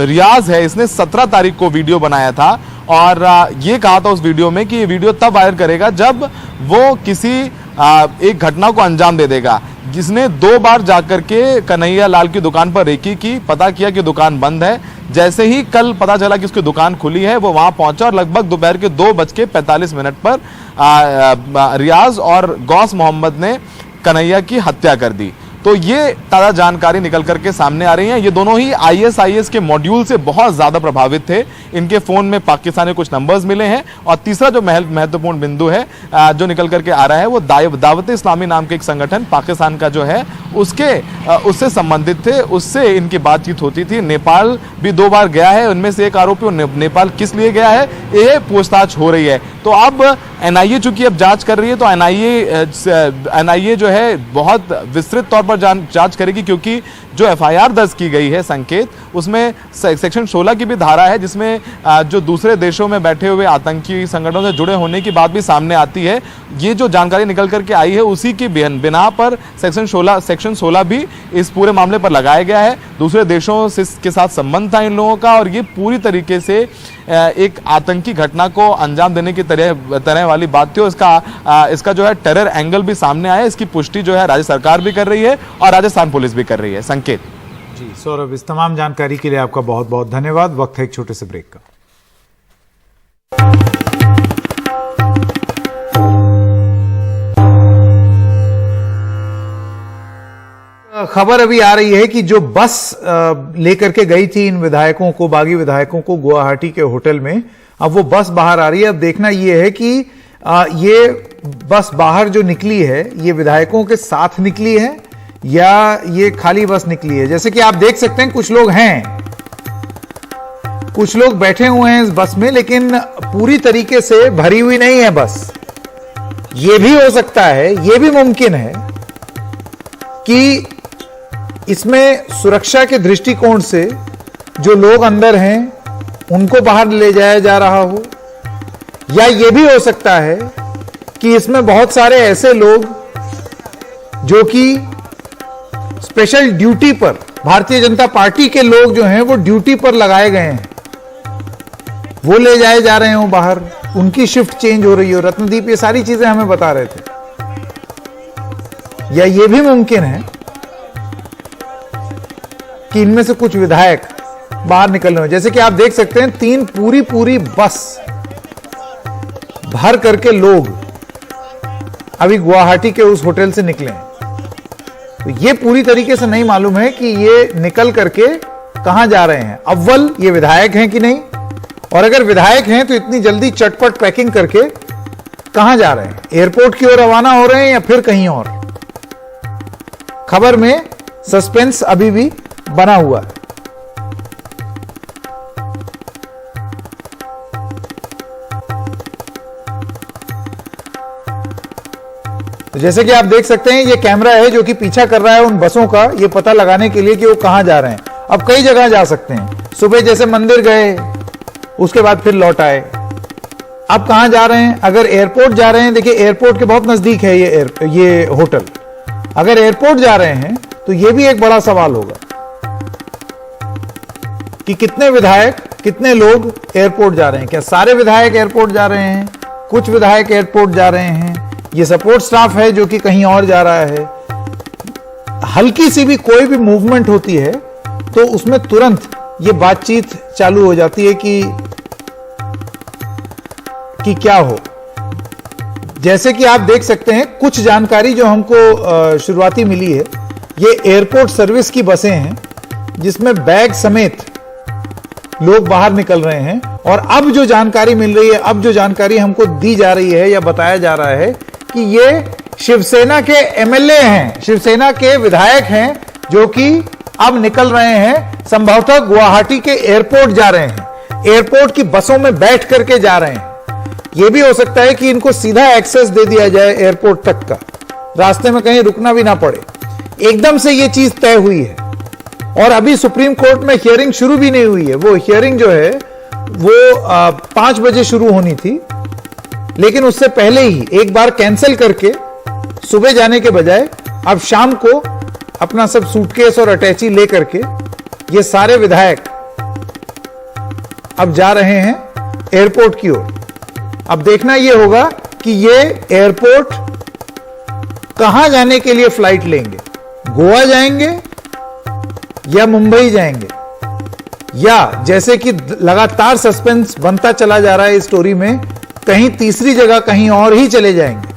रियाज है, इसने 17 तारीख को वीडियो बनाया था और ये कहा था उस वीडियो में कि ये वीडियो तब वायरल करेगा जब वो किसी एक घटना को अंजाम दे देगा। जिसने 2 बार जाकर के कन्हैया लाल की दुकान पर रेकी की, पता किया कि दुकान बंद है। जैसे ही कल पता चला कि उसकी दुकान खुली है, वो वहां पहुंचा और लगभग दोपहर के 2:45 पर रियाज और गौस मोहम्मद ने कन्हैया की हत्या कर दी। तो ये ताज़ा जानकारी निकल करके सामने आ रही है। ये दोनों ही आईएसआईएस के मॉड्यूल से बहुत ज़्यादा प्रभावित थे। इनके फ़ोन में पाकिस्तानी कुछ नंबर्स मिले हैं। और तीसरा जो महत्वपूर्ण बिंदु है जो निकल करके आ रहा है, वो दावत इस्लामी नाम के एक संगठन पाकिस्तान का जो है उससे संबंधित थे, उससे इनकी बातचीत होती थी। नेपाल भी 2 बार गया है, उनमें से एक आरोपी नेपाल किस लिए गया है ये पूछताछ हो रही है। तो अब एनआईए चूंकि अब जांच कर रही है, तो एनआईए जो है बहुत विस्तृत तौर पर जांच करेगी, क्योंकि जो एफआईआर दर्ज की गई है संकेत, उसमें सेक्शन 16 की भी धारा है, जिसमें जो दूसरे देशों में बैठे हुए आतंकी संगठनों से जुड़े होने की बात भी सामने आती है। ये जो जानकारी निकल करके आई है उसी की बिना पर सेक्शन 16 भी इस पूरे मामले पर लगाया गया है। दूसरे देशों के साथ संबंध था इन लोगों का, और ये पूरी तरीके से एक आतंकी घटना को अंजाम देने की तरह वाली बात थी। इसका जो है टेरर एंगल भी सामने आया। इसकी पुष्टि जो है राज्य सरकार भी कर रही है और राजस्थान पुलिस भी कर रही है। संकेत जी सौरभ, इस तमाम जानकारी के लिए आपका बहुत बहुत धन्यवाद। वक्त है एक छोटे से ब्रेक का। खबर अभी आ रही है कि जो बस लेकर के गई थी इन विधायकों को, बागी विधायकों को गुवाहाटी के होटल में, अब वो बस बाहर आ रही है। अब देखना ये है कि ये बस बाहर जो निकली है ये विधायकों के साथ निकली है या ये खाली बस निकली है। जैसे कि आप देख सकते हैं कुछ लोग हैं, कुछ लोग बैठे हुए हैं इस बस में, लेकिन पूरी तरीके से भरी हुई नहीं है बस। ये भी हो सकता है, ये भी मुमकिन है कि इसमें सुरक्षा के दृष्टिकोण से जो लोग अंदर हैं उनको बाहर ले जाया जा रहा हो, या ये भी हो सकता है कि इसमें बहुत सारे ऐसे लोग जो कि स्पेशल ड्यूटी पर, भारतीय जनता पार्टी के लोग जो हैं वो ड्यूटी पर लगाए गए हैं, वो ले जाए जा रहे हो बाहर, उनकी शिफ्ट चेंज हो रही हो। रत्नदीप ये सारी चीजें हमें बता रहे थे। या ये भी मुमकिन है कि इनमें से कुछ विधायक बाहर निकल रहे हो। जैसे कि आप देख सकते हैं 3 पूरी बस भर करके लोग अभी गुवाहाटी के उस होटल से निकले हैं। तो ये पूरी तरीके से नहीं मालूम है कि ये निकल करके कहां जा रहे हैं। अव्वल ये विधायक हैं कि नहीं, और अगर विधायक हैं तो इतनी जल्दी चटपट पैकिंग करके कहां जा रहे हैं, एयरपोर्ट की ओर रवाना हो रहे हैं या फिर कहीं और। खबर में सस्पेंस अभी भी बना हुआ है। तो जैसे कि आप देख सकते हैं ये कैमरा है जो कि पीछा कर रहा है उन बसों का, ये पता लगाने के लिए कि वो कहां जा रहे हैं। अब कई जगह जा सकते हैं, सुबह जैसे मंदिर गए उसके बाद फिर लौट आए। अब कहां जा रहे हैं, अगर एयरपोर्ट जा रहे हैं, देखिए एयरपोर्ट के बहुत नजदीक है ये होटल। अगर एयरपोर्ट जा रहे हैं तो ये भी एक बड़ा सवाल होगा कि कितने विधायक, कितने लोग एयरपोर्ट जा रहे हैं। क्या सारे विधायक एयरपोर्ट जा रहे हैं, कुछ विधायक एयरपोर्ट जा रहे हैं, ये सपोर्ट स्टाफ है जो कि कहीं और जा रहा है। हल्की सी भी कोई भी मूवमेंट होती है तो उसमें तुरंत ये बातचीत चालू हो जाती है कि क्या हो। जैसे कि आप देख सकते हैं कुछ जानकारी जो हमको शुरुआती मिली है, ये एयरपोर्ट सर्विस की बसें हैं जिसमें बैग समेत लोग बाहर निकल रहे हैं। और अब जो जानकारी मिल रही है, अब जो जानकारी हमको दी जा रही है या बताया जा रहा है कि ये शिवसेना के एमएलए हैं, शिवसेना के विधायक हैं जो कि अब निकल रहे हैं, संभवतः गुवाहाटी के एयरपोर्ट जा रहे हैं, एयरपोर्ट की बसों में बैठ करके जा रहे हैं। यह भी हो सकता है कि इनको सीधा एक्सेस दे दिया जाए एयरपोर्ट तक का, रास्ते में कहीं रुकना भी ना पड़े। एकदम से यह चीज तय हुई है और अभी सुप्रीम कोर्ट में हियरिंग शुरू भी नहीं हुई है। वो हियरिंग जो है वो 5 बजे शुरू होनी थी, लेकिन उससे पहले ही एक बार कैंसिल करके सुबह जाने के बजाय अब शाम को अपना सब सूटकेस और अटैची लेकर के ये सारे विधायक अब जा रहे हैं एयरपोर्ट की ओर। अब देखना यह होगा कि ये एयरपोर्ट कहां जाने के लिए फ्लाइट लेंगे, गोवा जाएंगे या मुंबई जाएंगे, या जैसे कि लगातार सस्पेंस बनता चला जा रहा है इस स्टोरी में, कहीं तीसरी जगह कहीं और ही चले जाएंगे।